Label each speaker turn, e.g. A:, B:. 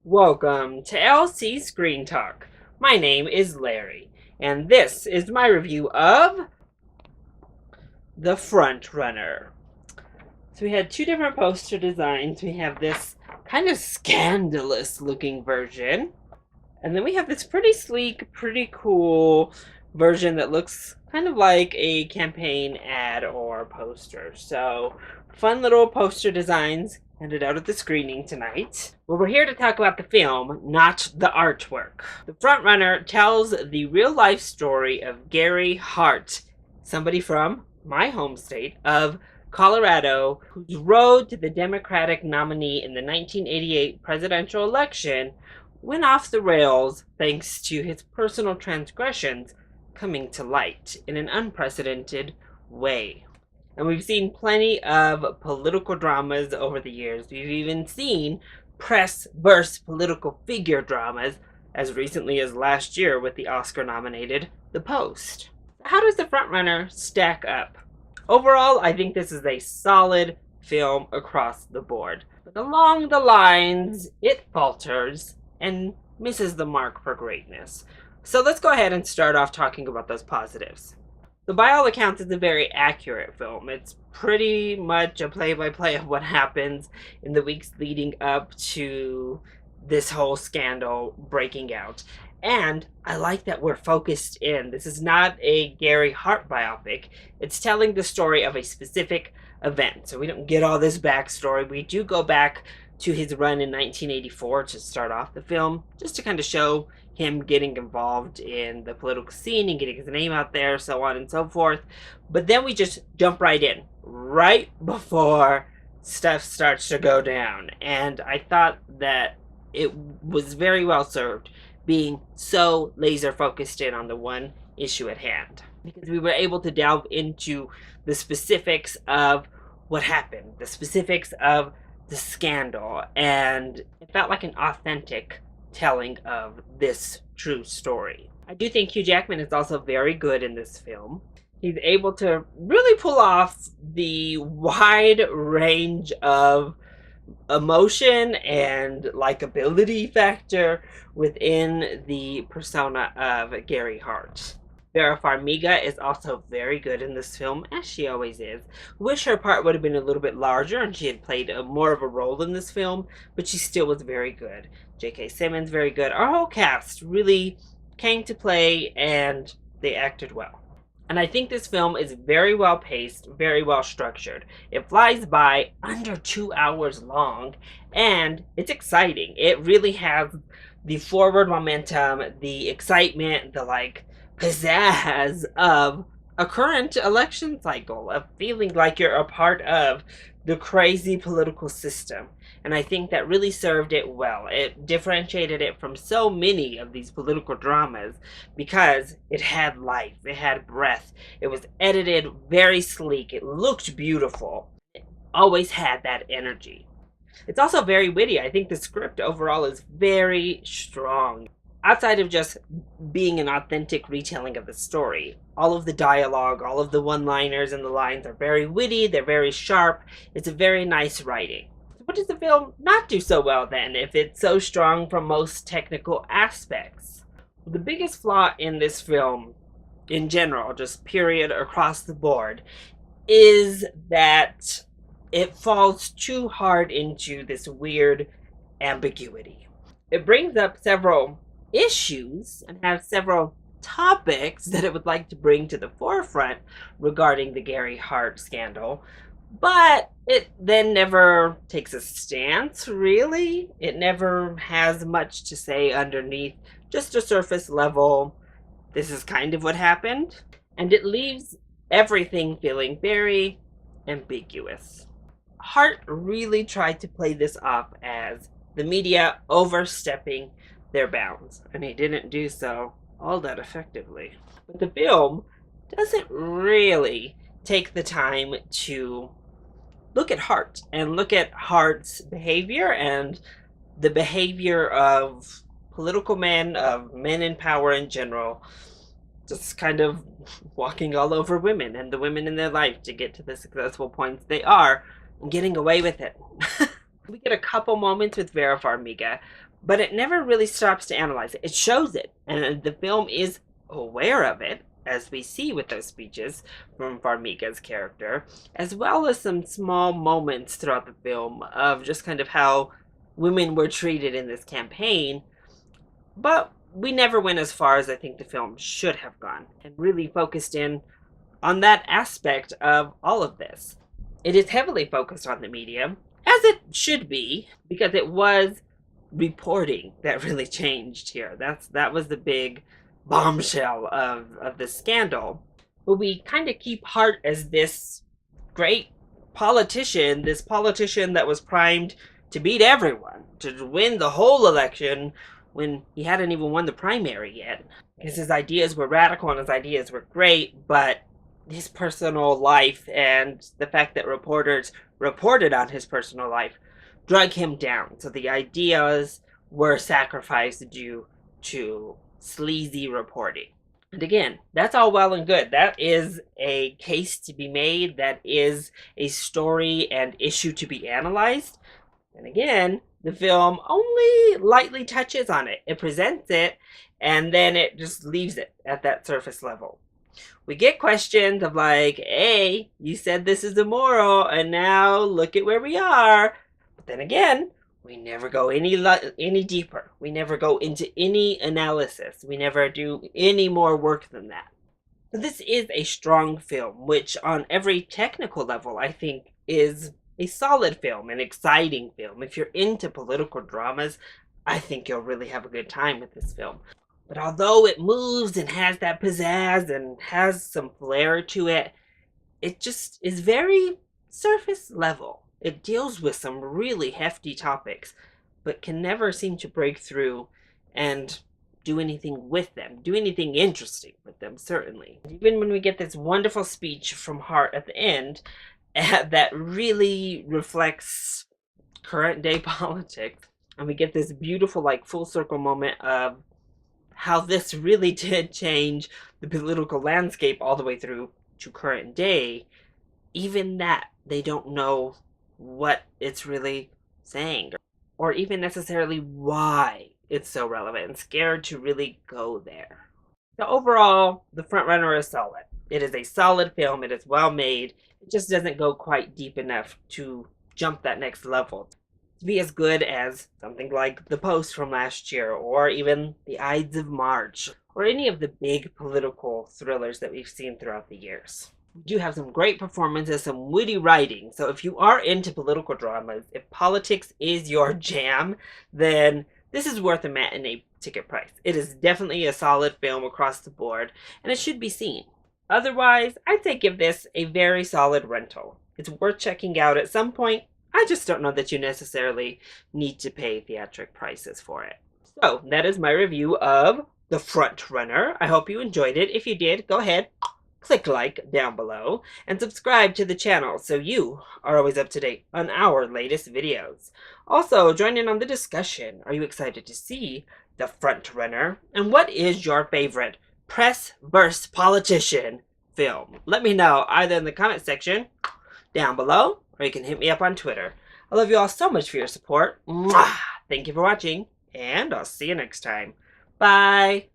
A: Welcome to LC Screen Talk. My name is Larry, and this is my review of The Front Runner. So we had two different poster designs. We have this kind of scandalous looking version, and then we have this pretty sleek, pretty cool version that looks kind of like a campaign ad or poster. So, fun little poster designs handed out at the screening tonight. Well, we're here to talk about the film, not the artwork. The Frontrunner tells the real life story of Gary Hart, somebody from my home state of Colorado, whose road to the Democratic nominee in the 1988 presidential election went off the rails thanks to his personal transgressions coming to light in an unprecedented way. And we've seen plenty of political dramas over the years. We've even seen press versus political figure dramas as recently as last year with the Oscar-nominated The Post. How does The Frontrunner stack up? Overall, I think this is a solid film across the board. But along the lines, it falters and misses the mark for greatness. So let's go ahead and start off talking about those positives. So by all accounts, it's a very accurate film. It's pretty much a play-by-play of what happens in the weeks leading up to this whole scandal breaking out. And I like that we're focused in. This is not a Gary Hart biopic. It's telling the story of a specific event. So we don't get all this backstory. We do go back to his run in 1984 to start off the film, just to kind of show him getting involved in the political scene and getting his name out there, so on and so forth. But then we just jump right in, right before stuff starts to go down. And I thought that it was very well served, being so laser focused in on the one issue at hand. Because we were able to delve into the specifics of what happened, the specifics of the scandal, and it felt like an authentic telling of this true story. I do think Hugh Jackman is also very good in this film. He's able to really pull off the wide range of emotion and likability factor within the persona of Gary Hart. Vera Farmiga is also very good in this film, as she always is. Wish her part would have been a little bit larger and she had played more of a role in this film, but she still was very good. J.K. Simmons, very good. Our whole cast really came to play and they acted well. And I think this film is very well paced, very well structured. It flies by under 2 hours long, and it's exciting. It really has the forward momentum, the excitement, the pizzazz of a current election cycle, of feeling like you're a part of the crazy political system. And I think that really served it well. It differentiated it from so many of these political dramas because it had life, it had breath, it was edited very sleek, it looked beautiful, it always had that energy. It's also very witty. I think the script overall is very strong. Outside of just being an authentic retelling of the story, all of the dialogue, all of the one-liners and the lines are very witty, they're very sharp, it's a very nice writing. So what does the film not do so well then, if it's so strong from most technical aspects? The biggest flaw in this film, in general, just period across the board, is that it falls too hard into this weird ambiguity. It brings up several issues and have several topics that it would like to bring to the forefront regarding the Gary Hart scandal, but it then never takes a stance, really. It never has much to say underneath, just a surface level, this is kind of what happened, and it leaves everything feeling very ambiguous. Hart really tried to play this off as the media overstepping their bounds, and he didn't do so all that effectively. But the film doesn't really take the time to look at Hart and look at Hart's behavior and the behavior of political men, of men in power in general, just kind of walking all over women and the women in their life to get to the successful points they are and getting away with it. We get a couple moments with Vera Farmiga, but it never really stops to analyze it. It shows it, and the film is aware of it, as we see with those speeches from Farmiga's character, as well as some small moments throughout the film of just kind of how women were treated in this campaign. But we never went as far as I think the film should have gone, and really focused in on that aspect of all of this. It is heavily focused on the media, as it should be, because it was reporting that really changed here. That was the big bombshell of the scandal. But we kind of keep Hart as this great politician, this politician that was primed to beat everyone, to win the whole election when he hadn't even won the primary yet. Because his ideas were radical and his ideas were great, but his personal life and the fact that reporters reported on his personal life drug him down. So the ideas were sacrificed due to sleazy reporting. And again, that's all well and good. That is a case to be made. That is a story and issue to be analyzed. And again, the film only lightly touches on it. It presents it, and then it just leaves it at that surface level. We get questions of like, hey, you said this is immoral, and now look at where we are. But then again, we never go any deeper. We never go into any analysis. We never do any more work than that. This is a strong film, which on every technical level, I think, is a solid film, an exciting film. If you're into political dramas, I think you'll really have a good time with this film. But although it moves and has that pizzazz and has some flair to it, it just is very surface level. It deals with some really hefty topics, but can never seem to break through and do anything with them, do anything interesting with them, certainly. Even when we get this wonderful speech from Hart at the end, that really reflects current day politics, and we get this beautiful, like, full circle moment of how this really did change the political landscape all the way through to current day. Even that, they don't know what it's really saying, or even necessarily why it's so relevant, and scared to really go there. So overall, The Frontrunner is solid. It is a solid film. It is well made. It just doesn't go quite deep enough to jump that next level, to be as good as something like The Post from last year, or even The Ides of March, or any of the big political thrillers that we've seen throughout the years. We do have some great performances, some witty writing, so if you are into political dramas, if politics is your jam, then this is worth a matinee ticket price. It is definitely a solid film across the board, and it should be seen. Otherwise, I'd say give this a very solid rental. It's worth checking out at some point. I just don't know that you necessarily need to pay theatric prices for it. So, that is my review of The Frontrunner. I hope you enjoyed it. If you did, go ahead, click like down below, and subscribe to the channel so you are always up to date on our latest videos. Also, join in on the discussion. Are you excited to see The Frontrunner? And what is your favorite press versus politician film? Let me know either in the comment section down below, or you can hit me up on Twitter. I love you all so much for your support. Mwah! Thank you for watching, and I'll see you next time. Bye!